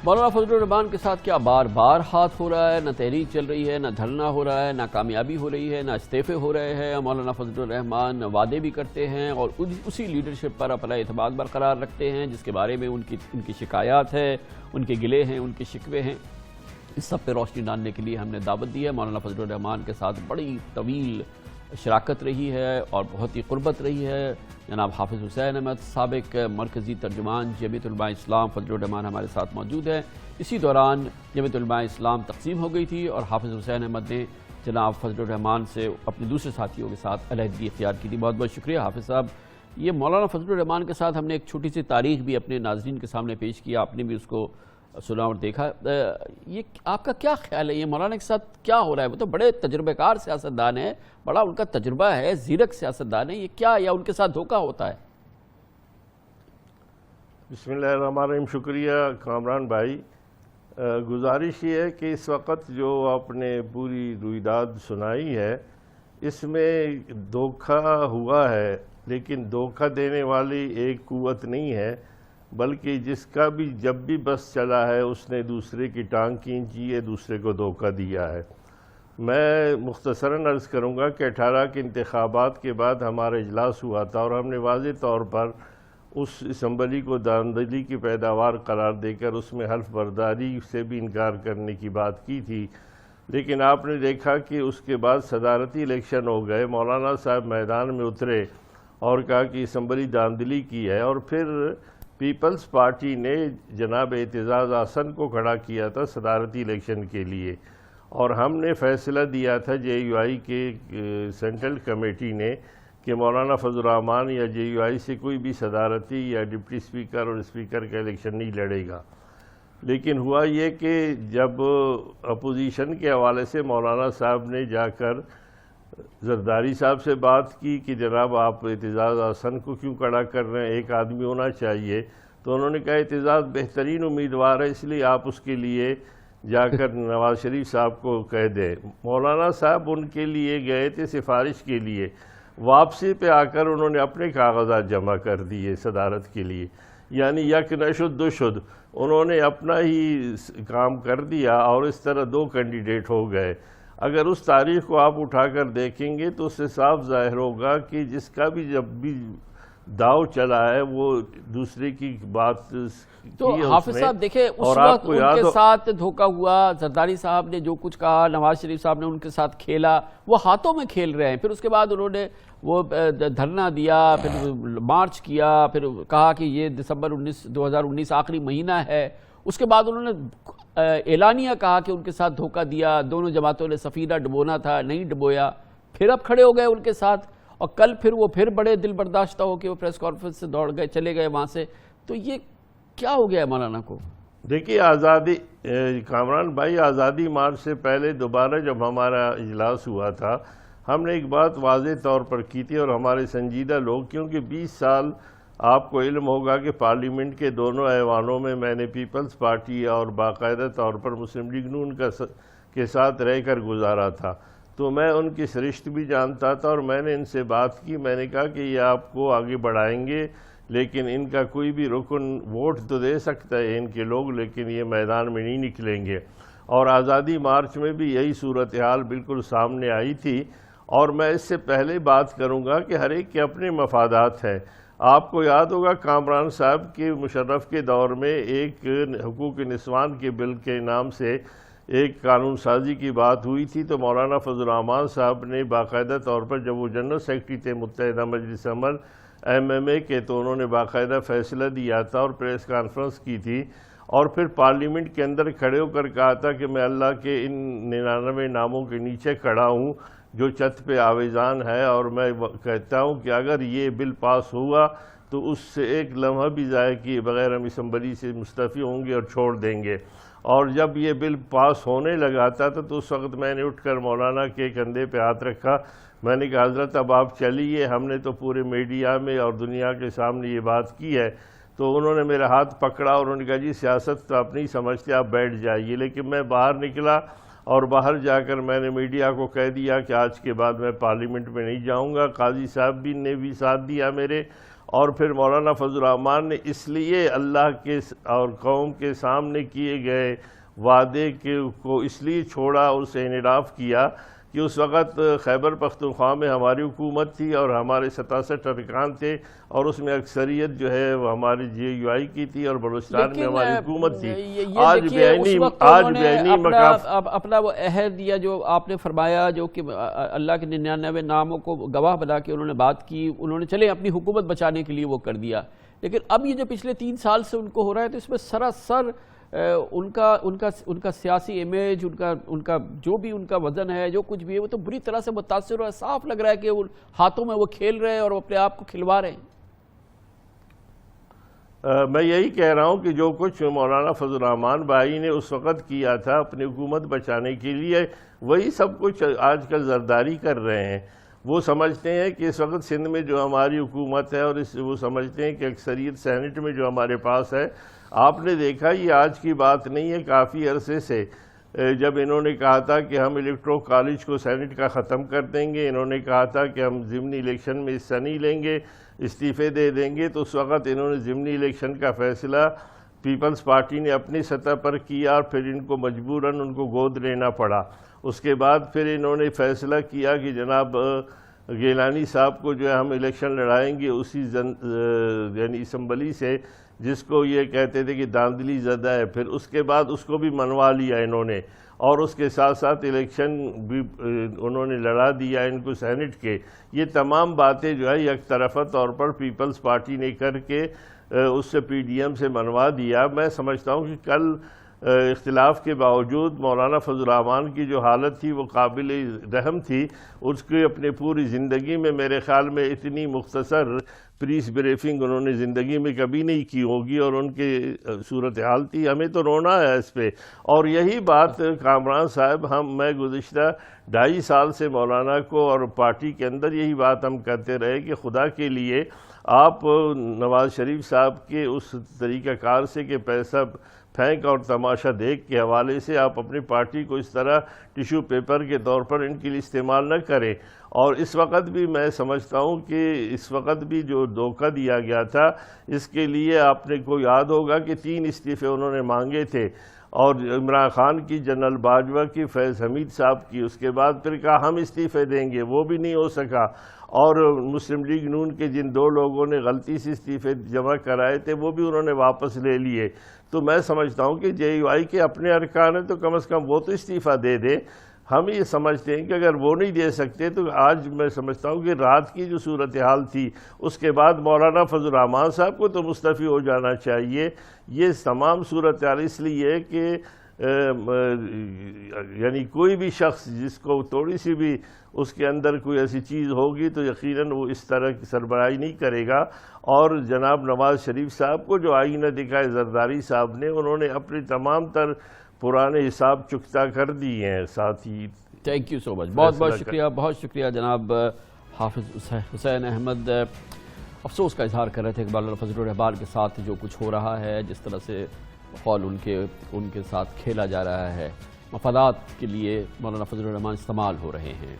مولانا فضل الرحمان کے ساتھ کیا بار بار ہاتھ ہو رہا ہے؟ نہ تحریک چل رہی ہے، نہ دھرنا ہو رہا ہے، نہ کامیابی ہو رہی ہے، نہ استعفے ہو رہے ہیں۔ مولانا فضل الرحمان وعدے بھی کرتے ہیں اور اسی لیڈرشپ پر اپنا اعتماد برقرار رکھتے ہیں جس کے بارے میں ان کی شکایات ہے، ان کے گلے ہیں، ان کے شکوے ہیں۔ اس سب پہ روشنی ڈالنے کے لیے ہم نے دعوت دی ہے۔ مولانا فضل الرحمان کے ساتھ بڑی طویل شراکت رہی ہے اور بہت ہی قربت رہی ہے۔ جناب حافظ حسین احمد سابق مرکزی ترجمان جمعیت علماء اسلام فضل الرحمان ہمارے ساتھ موجود ہیں۔ اسی دوران جمعیت علماء اسلام تقسیم ہو گئی تھی اور حافظ حسین احمد نے جناب فضل الرحمان سے اپنے دوسرے ساتھیوں کے ساتھ علیحدگی اختیار کی تھی۔ بہت بہت شکریہ حافظ صاحب۔ یہ مولانا فضل الرحمان کے ساتھ ہم نے ایک چھوٹی سی تاریخ بھی اپنے ناظرین کے سامنے پیش کیا، آپ نے بھی اس کو سنا اور دیکھا۔ یہ آپ کا کیا خیال ہے، یہ مولانا کے ساتھ کیا ہو رہا ہے؟ وہ تو بڑے تجربہ کار سیاستدان ہیں، بڑا ان کا تجربہ ہے، زیرک سیاستدان ہے، یہ کیا یا ان کے ساتھ دھوکہ ہوتا ہے؟ بسم اللہ الرحمن الرحیم۔ شکریہ کامران بھائی۔ گزارش یہ ہے کہ اس وقت جو آپ نے پوری رویداد سنائی ہے اس میں دھوکہ ہوا ہے، لیکن دھوکہ دینے والی ایک قوت نہیں ہے، بلکہ جس کا بھی جب بھی بس چلا ہے اس نے دوسرے کی ٹانگ کھینچی ہے، دوسرے کو دھوکہ دیا ہے۔ میں مختصراً عرض کروں گا کہ 18 کے انتخابات کے بعد ہمارا اجلاس ہوا تھا اور ہم نے واضح طور پر اس اسمبلی کو داندلی کی پیداوار قرار دے کر اس میں حلف برداری سے بھی انکار کرنے کی بات کی تھی، لیکن آپ نے دیکھا کہ اس کے بعد صدارتی الیکشن ہو گئے، مولانا صاحب میدان میں اترے اور کہا کہ اسمبلی داندلی کی ہے، اور پھر پیپلز پارٹی نے جناب اعتزاز احسن کو کھڑا کیا تھا صدارتی الیکشن کے لیے، اور ہم نے فیصلہ دیا تھا جے یو آئی کے سینٹرل کمیٹی نے کہ مولانا فضل الرحمان یا جے یو آئی سے کوئی بھی صدارتی یا ڈپٹی اسپیکر اور اسپیکر کا الیکشن نہیں لڑے گا۔ لیکن ہوا یہ کہ جب اپوزیشن کے حوالے سے مولانا صاحب نے جا کر زرداری صاحب سے بات کی کہ جناب آپ اعتزاز احسن کو کیوں کھڑا کر رہے ہیں، ایک آدمی ہونا چاہیے، تو انہوں نے کہا اعتزاز بہترین امیدوار ہے، اس لیے آپ اس کے لیے جا کر نواز شریف صاحب کو کہہ دیں۔ مولانا صاحب ان کے لیے گئے تھے سفارش کے لیے، واپسی پہ آ کر انہوں نے اپنے کاغذات جمع کر دیے صدارت کے لیے، یعنی یک نشد دو شد، انہوں نے اپنا ہی کام کر دیا اور اس طرح دو کینڈیڈیٹ ہو گئے۔ اگر اس تاریخ کو آپ اٹھا کر دیکھیں گے تو اس سے صاف ظاہر ہوگا کہ جس کا بھی جب بھی داؤ چلا ہے وہ دوسرے کی بات تو حافظ صاحب دیکھیں اس وقت ان کے ساتھ دھوکہ ہوا، زرداری صاحب نے جو کچھ کہا، نواز شریف صاحب نے ان کے ساتھ کھیلا، وہ ہاتھوں میں کھیل رہے ہیں۔ پھر اس کے بعد انہوں نے وہ دھرنا دیا، پھر مارچ کیا، پھر کہا کہ یہ دسمبر 2019 آخری مہینہ ہے۔ اس کے بعد انہوں نے اعلانیہ کہا کہ ان کے ساتھ دھوکہ دیا، دونوں جماعتوں نے سفینہ ڈبونا تھا، نہیں ڈبویا، پھر اب کھڑے ہو گئے ان کے ساتھ، اور کل پھر وہ بڑے دل برداشتہ ہو کے وہ پریس کانفرنس سے دوڑ گئے، چلے گئے وہاں سے۔ تو یہ کیا ہو گیا ہے مولانا کو؟ دیکھیے آزادی کامران بھائی، آزادی مارچ سے پہلے دوبارہ جب ہمارا اجلاس ہوا تھا ہم نے ایک بات واضح طور پر کی تھی، اور ہمارے سنجیدہ لوگ، کیونکہ 20 سال آپ کو علم ہوگا کہ پارلیمنٹ کے دونوں ایوانوں میں میں نے پیپلز پارٹی اور باقاعدہ طور پر مسلم لیگ نون کے ساتھ رہ کر گزارا تھا، تو میں ان کی سرشت بھی جانتا تھا، اور میں نے ان سے بات کی، میں نے کہا کہ یہ آپ کو آگے بڑھائیں گے، لیکن ان کا کوئی بھی رکن ووٹ تو دے سکتا ہے ان کے لوگ، لیکن یہ میدان میں نہیں نکلیں گے۔ اور آزادی مارچ میں بھی یہی صورتحال بالکل سامنے آئی تھی، اور میں اس سے پہلے بات کروں گا کہ ہر ایک کے اپنے مفادات ہیں۔ آپ کو یاد ہوگا کامران صاحب کے مشرف کے دور میں ایک حقوق نسوان کے بل کے نام سے ایک قانون سازی کی بات ہوئی تھی، تو مولانا فضل الرحمان صاحب نے باقاعدہ طور پر، جب وہ جنرل سیکرٹری تھے متحدہ مجلس امن MMA کے، تو انہوں نے باقاعدہ فیصلہ دیا تھا اور پریس کانفرنس کی تھی، اور پھر پارلیمنٹ کے اندر کھڑے ہو کر کہا تھا کہ میں اللہ کے ان 99 ناموں کے نیچے کھڑا ہوں جو چھت پہ آویزان ہے، اور میں کہتا ہوں کہ اگر یہ بل پاس ہوا تو اس سے ایک لمحہ بھی ضائع کیے بغیر ہم اسمبلی سے مستعفی ہوں گے اور چھوڑ دیں گے۔ اور جب یہ بل پاس ہونے لگا تھا تو اس وقت میں نے اٹھ کر مولانا کے کندھے پہ ہاتھ رکھا، میں نے کہا حضرت اب آپ چلیے، ہم نے تو پورے میڈیا میں اور دنیا کے سامنے یہ بات کی ہے۔ تو انہوں نے میرا ہاتھ پکڑا اور انہوں نے کہا جی سیاست تو آپ نہیں سمجھتے، آپ بیٹھ جائیے۔ لیکن میں باہر نکلا اور باہر جا کر میں نے میڈیا کو کہہ دیا کہ آج کے بعد میں پارلیمنٹ میں نہیں جاؤں گا۔ قاضی صاحب نے بھی ساتھ دیا میرے، اور پھر مولانا فضل الرحمان نے اس لیے اللہ کے اور قوم کے سامنے کیے گئے وعدے کو اس لیے چھوڑا اور اسے انحراف کیا کہ اس وقت خیبر پختونخوا میں ہماری حکومت تھی اور ہمارے 67 ارکان تھے اور اس میں اکثریت جو ہے وہ ہماری JUI کی تھی اور بلوچستان میں ہماری حکومت تھی۔ آج بینی مقام اپنا وہ عہد یا جو آپ نے فرمایا جو کہ اللہ کے 99 ناموں کو گواہ بنا کے انہوں نے بات کی، انہوں نے چلے اپنی حکومت بچانے کے لیے وہ کر دیا، لیکن اب یہ جو پچھلے 3 سال سے ان کو ہو رہا ہے تو اس میں سراسر ان کا سیاسی امیج، ان کا جو بھی ان کا وزن ہے، جو کچھ بھی ہے، وہ تو بری طرح سے متاثر ہوا ہے۔ صاف لگ رہا ہے کہ ہاتھوں میں وہ کھیل رہے ہیں اور وہ اپنے آپ کو کھلوا رہے ہیں۔ میں یہی کہہ رہا ہوں کہ جو کچھ مولانا فضل الرحمان بھائی نے اس وقت کیا تھا اپنی حکومت بچانے کے لیے، وہی سب کچھ آج کل زرداری کر رہے ہیں۔ وہ سمجھتے ہیں کہ اس وقت سندھ میں جو ہماری حکومت ہے اور وہ سمجھتے ہیں کہ اکثریت سینٹ میں جو ہمارے پاس ہے، آپ نے دیکھا یہ آج کی بات نہیں ہے، کافی عرصے سے جب انہوں نے کہا تھا کہ ہم الیکٹرو کالج کو سینٹ کا ختم کر دیں گے، انہوں نے کہا تھا کہ ہم ضمنی الیکشن میں حصہ نہیں لیں گے، استعفے دے دیں گے، تو اس وقت انہوں نے ضمنی الیکشن کا فیصلہ پیپلز پارٹی نے اپنی سطح پر کیا اور پھر ان کو مجبوراً ان کو گود لینا پڑا۔ اس کے بعد پھر انہوں نے فیصلہ کیا کہ جناب گیلانی صاحب کو جو ہے ہم الیکشن لڑائیں گے اسی یعنی اسمبلی سے جس کو یہ کہتے تھے کہ داندلی زدہ ہے، پھر اس کے بعد اس کو بھی منوا لیا انہوں نے، اور اس کے ساتھ ساتھ الیکشن بھی انہوں نے لڑا دیا ان کو سینٹ کے۔ یہ تمام باتیں جو ہے یک طرفہ طور پر پیپلز پارٹی نے کر کے اس سے PDM سے منوا دیا۔ میں سمجھتا ہوں کہ کل اختلاف کے باوجود مولانا فضل الرحمان کی جو حالت تھی وہ قابل رحم تھی۔ اس کی اپنے پوری زندگی میں میرے خیال میں اتنی مختصر پریس بریفنگ انہوں نے زندگی میں کبھی نہیں کی ہوگی، اور ان کی صورتحال تھی، ہمیں تو رونا ہے اس پہ۔ اور یہی بات کامران صاحب میں گزشتہ 2.5 سال سے مولانا کو اور پارٹی کے اندر یہی بات ہم کہتے رہے کہ خدا کے لیے آپ نواز شریف صاحب کے اس طریقہ کار سے کہ پیسہ پھینک اور تماشا دیکھ کے حوالے سے آپ اپنی پارٹی کو اس طرح ٹیشو پیپر کے طور پر ان کے لیے استعمال نہ کریں۔ اور اس وقت بھی میں سمجھتا ہوں کہ اس وقت بھی جو دھوکہ دیا گیا تھا اس کے لیے آپ نے کو یاد ہوگا کہ 3 استعفے انہوں نے مانگے تھے، اور عمران خان کی، جنرل باجوہ کی، فیض حمید صاحب کی، اس کے بعد پھر کہا ہم استعفے دیں گے، وہ بھی نہیں ہو سکا۔ اور مسلم لیگ نون کے جن 2 لوگوں نے غلطی سے استعفے جمع کرائے تھے وہ بھی انہوں نے واپس لے لیے۔ تو میں سمجھتا ہوں کہ JUI کے اپنے ارکان ہیں تو کم از کم وہ تو استعفیٰ دے دیں۔ ہم یہ سمجھتے ہیں کہ اگر وہ نہیں دے سکتے تو آج میں سمجھتا ہوں کہ رات کی جو صورتحال تھی اس کے بعد مولانا فضل الرحمان صاحب کو تو مستعفی ہو جانا چاہیے۔ یہ تمام صورتحال اس لیے ہے کہ یعنی کوئی بھی شخص جس کو تھوڑی سی بھی اس کے اندر کوئی ایسی چیز ہوگی تو یقیناً وہ اس طرح کی سربراہی نہیں کرے گا۔ اور جناب نواز شریف صاحب کو جو آئینہ دکھائے زرداری صاحب نے، انہوں نے اپنی تمام تر پرانے حساب چکتا کر دیے ہیں ساتھی۔ تھینک یو سو مچ، بہت بہت شکریہ، بہت شکریہ جناب حافظ حسین احمد۔ افسوس کا اظہار کر رہے تھے کہ مولانا فضل الرحمان کے ساتھ جو کچھ ہو رہا ہے، جس طرح سے ماحول ان کے ساتھ کھیلا جا رہا ہے، مفادات کے لیے مولانا فضل الرحمان استعمال ہو رہے ہیں۔